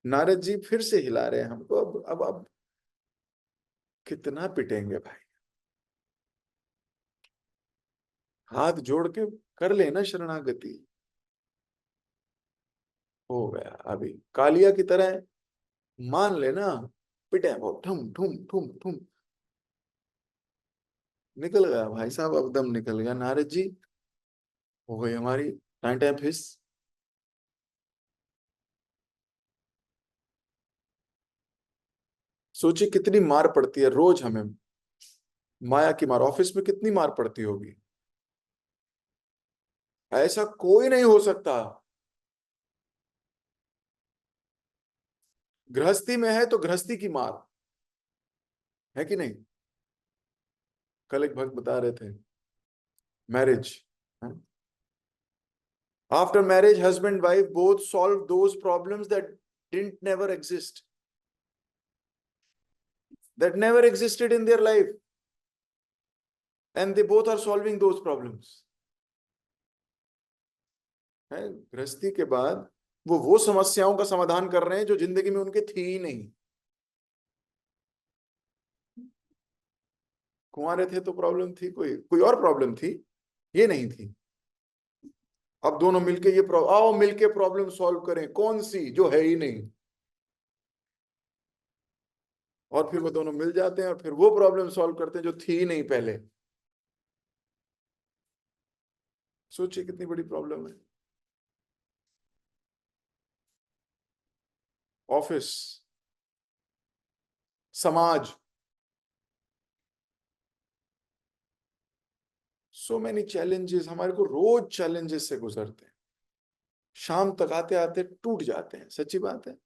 नारद जी फिर से हिला रहे हैं हमको, अब कितना पिटेंगे भाई, हाथ जोड़ के कर लेना शरणागति, हो गया अभी कालिया की तरह, मान लेना, पिटे वो ठुम ठुम ठुम ठुम, निकल गया भाई साहब, अब दम निकल गया, नारद जी हो गई हमारी टाइम टाइम फिस। सोचिए कितनी मार पड़ती है रोज हमें, माया की मार, ऑफिस में कितनी मार पड़ती होगी, ऐसा कोई नहीं हो सकता, गृहस्थी में है तो गृहस्थी की मार है कि नहीं। कल एक भक्त बता रहे थे, marriage, after marriage husband wife both solve those problems that didn't never exist, that never existed in their life, and they both are solving those problems, है गृहस्थी के बाद वो समस्याओं का समाधान कर रहे हैं जो जिंदगी में उनके थी ही नहीं, कुंवारे थे तो प्रॉब्लम थी, कोई कोई और प्रॉब्लम थी, ये नहीं थी। अब दोनों मिलके ये आओ मिलके प्रॉब्लम सॉल्व करें, कौन सी जो है ही नहीं, और फिर वो दोनों मिल जाते हैं और फिर वो प्रॉब्लम सॉल्व करते हैं जो थी ही नहीं पहले। सोचिए कितनी बड़ी प्रॉब्लम है। ऑफिस, समाज, सो मेनी चैलेंजेस, हमारे को रोज चैलेंजेस से गुजरते हैं, शाम तक आते आते टूट जाते हैं, सच्ची बात है।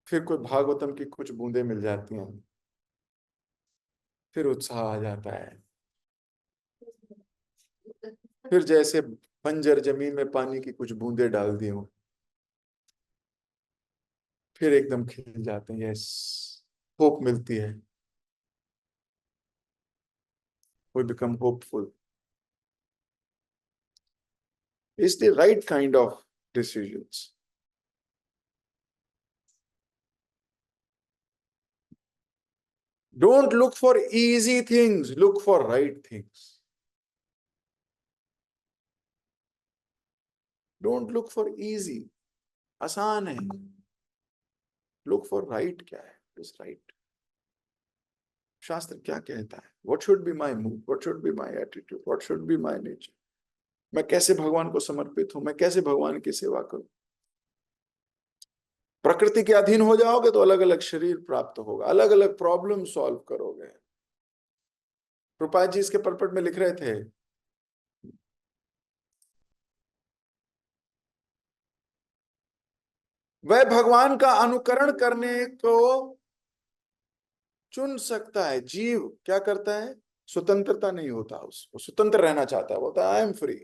फिर कोई भागवतम की कुछ बूंदें मिल जाती हैं, फिर उत्साह आ जाता है, फिर जैसे बंजर जमीन में पानी की कुछ बूंदें डाल दी हो, फिर एकदम खिल जाते हैं, यस, होप मिलती है, we become hopeful. It's the right kind of decisions. Don't look for easy things, look for right things. Don't look for easy, आसान है, लुक फॉर राइट, क्या है इज राइट, शास्त्र क्या कहता है, what should be my mood, what should be my attitude, what should be my nature, मैं कैसे भगवान को समर्पित हूं, मैं कैसे भगवान की सेवा करूं। प्रकृति के अधीन हो जाओगे तो अलग अलग शरीर प्राप्त होगा, अलग अलग प्रॉब्लम सॉल्व करोगे। रूपाल जी इसके परपट में लिख रहे थे, वह भगवान का अनुकरण करने को चुन सकता है, जीव क्या करता है, स्वतंत्रता नहीं होता उसको, स्वतंत्र रहना चाहता है, बोलता है आई एम फ्री,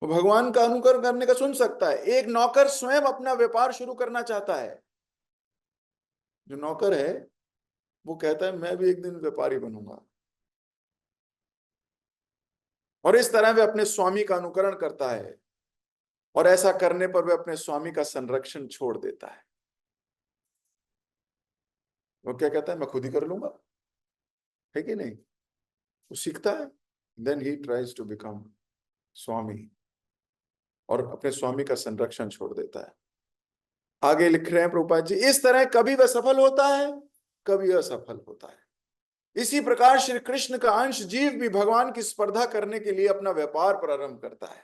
वो भगवान का अनुकरण करने का सुन सकता है। एक नौकर स्वयं अपना व्यापार शुरू करना चाहता है, जो नौकर है वो कहता है मैं भी एक दिन व्यापारी बनूंगा, और इस तरह वे अपने स्वामी का अनुकरण करता है, और ऐसा करने पर वे अपने स्वामी का संरक्षण छोड़ देता है। वो क्या कहता है, मैं खुद ही कर लूंगा, है कि नहीं? वो सीखता है, then he tries to become स्वामी, और अपने स्वामी का संरक्षण छोड़ देता है। आगे लिख रहे हैं प्रभुपाद जी, इस तरह कभी वह सफल होता है, कभी असफल होता है। इसी प्रकार श्री कृष्ण का अंश जीव भी भगवान की स्पर्धा करने के लिए अपना व्यापार प्रारंभ करता है।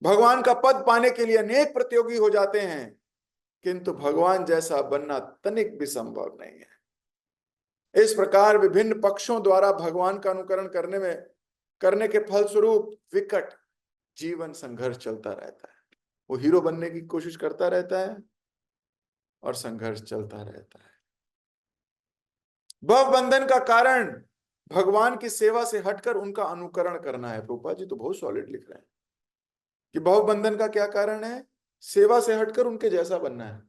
भगवान का पद पाने के लिए अनेक प्रतियोगी हो जाते हैं, किंतु भगवान जैसा बनना तनिक भी संभव नहीं है। इस प्रकार विभिन्न पक्षों द्वारा भगवान का अनुकरण करने के फलस्वरूप विकट जीवन संघर्ष चलता रहता है। वो हीरो बनने की कोशिश करता रहता है और संघर्ष चलता रहता है। भव बंधन का कारण भगवान की सेवा से हटकर उनका अनुकरण करना है। प्रभुपाद जी तो बहुत सॉलिड लिख रहे हैं कि भव बंधन का क्या कारण है, सेवा से हटकर उनके जैसा बनना है।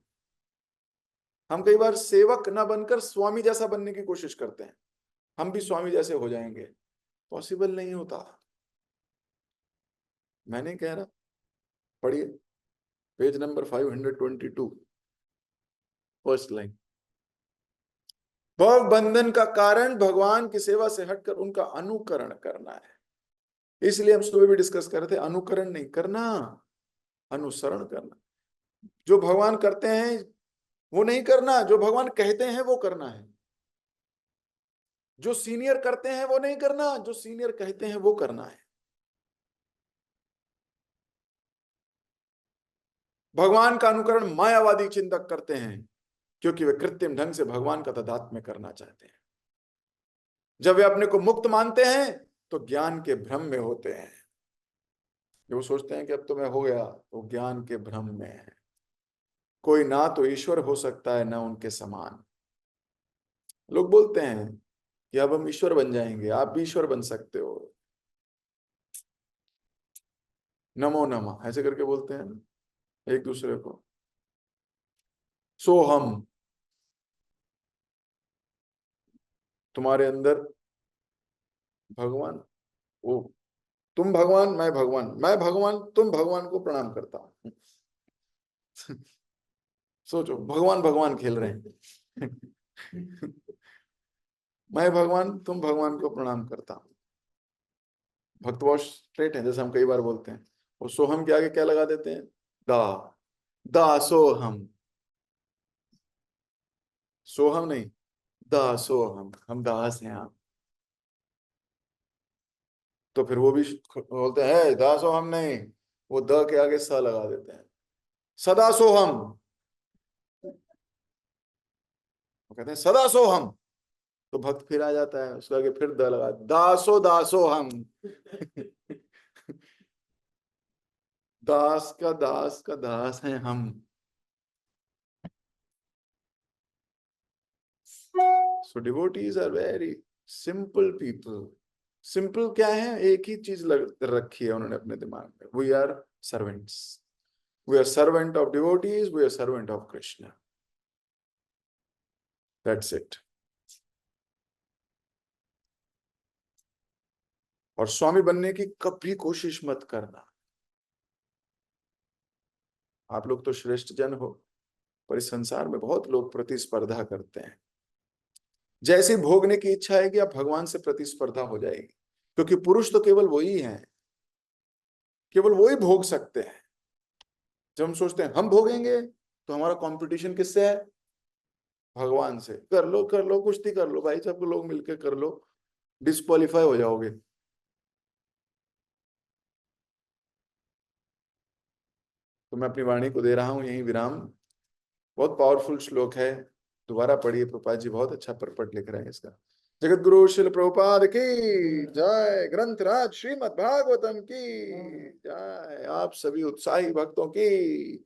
हम कई बार सेवक ना बनकर स्वामी जैसा बनने की कोशिश करते हैं, हम भी स्वामी जैसे हो जाएंगे, पॉसिबल नहीं होता। मैं नहीं कह रहा, पढ़िए पेज नंबर 522, फर्स्ट लाइन। भव बंधन का कारण भगवान की सेवा से हटकर उनका अनुकरण करना है। इसलिए हम सुबह भी डिस्कस कर रहे थे, अनुकरण नहीं करना, अनुसरण करना। जो भगवान करते हैं वो नहीं करना, जो भगवान कहते हैं वो करना है। जो सीनियर करते हैं वो नहीं करना, जो सीनियर कहते हैं वो करना है। भगवान का अनुकरण मायावादी चिंतक करते हैं, क्योंकि वे कृत्रिम ढंग से भगवान का तादात्म्य करना चाहते हैं। जब वे अपने को मुक्त मानते हैं तो ज्ञान के भ्रम में होते हैं। जो वो सोचते हैं कि अब तो मैं हो गया, वो ज्ञान के भ्रम में है। कोई ना तो ईश्वर हो सकता है, ना उनके समान। लोग बोलते हैं कि अब हम ईश्वर बन जाएंगे, आप भी ईश्वर बन सकते हो, नमो नमः ऐसे करके बोलते हैं एक दूसरे को। सो हम, तुम्हारे अंदर भगवान, वो तुम भगवान, मैं भगवान, तुम भगवान को प्रणाम करता हूं। सोचो, भगवान भगवान खेल रहे हैं। मैं भगवान, तुम भगवान को प्रणाम करता हूं। भक्त बहुत स्ट्रेट है, जैसे हम कई बार बोलते हैं, और सोहम के आगे क्या लगा देते हैं, दा, दा सोहम। सोहम नहीं, दा सोहम, हम दास हैं आप। तो फिर वो भी बोलते हैं दा सोहम नहीं, वो द के आगे स लगा देते हैं, सदा सोहम। वो कहते हैं सदा सोहम, तो भक्त फिर आ जाता है, उसके आगे फिर द लगा, दासो दासो हम। दास का दास है हम। So devotees are very simple people. Simple क्या है, एक ही चीज रखी है उन्होंने अपने दिमाग में, we are servants, we are servant of devotees, we are servant of Krishna, that's it. और स्वामी बनने की कभी कोशिश मत करना। आप लोग तो श्रेष्ठ जन हो, पर इस संसार में बहुत लोग प्रतिस्पर्धा करते हैं। जैसी भोगने की इच्छा आएगी, आप भगवान से प्रतिस्पर्धा हो जाएगी, क्योंकि पुरुष तो केवल वही हैं, केवल वही भोग सकते हैं। जब हम सोचते हैं हम भोगेंगे, तो हमारा कंपटीशन किससे है, भगवान से। कर लो कुश्ती कर लो भाई, सब लोग मिलकर कर लो, डिस्क्वालीफाई हो जाओगे। तो मैं अपनी वाणी को दे रहा हूं यही विराम। बहुत पावरफुल श्लोक है, दोबारा पढ़िए, प्रभुपाद जी बहुत अच्छा परपट लिख रहे हैं इसका। जगत गुरु शिल प्रभुपाद की जय, ग्रंथ राज श्रीमद् भागवतम की जय, आप सभी उत्साही भक्तों की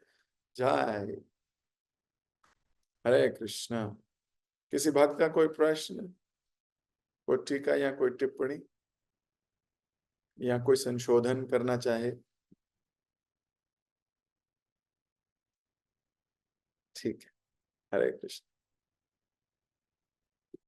जय। हरे कृष्णा। किसी भक्त का कोई प्रश्न, कोई टीका या कोई टिप्पणी या कोई संशोधन करना चाहे? ठीक है, हरे कृष्ण।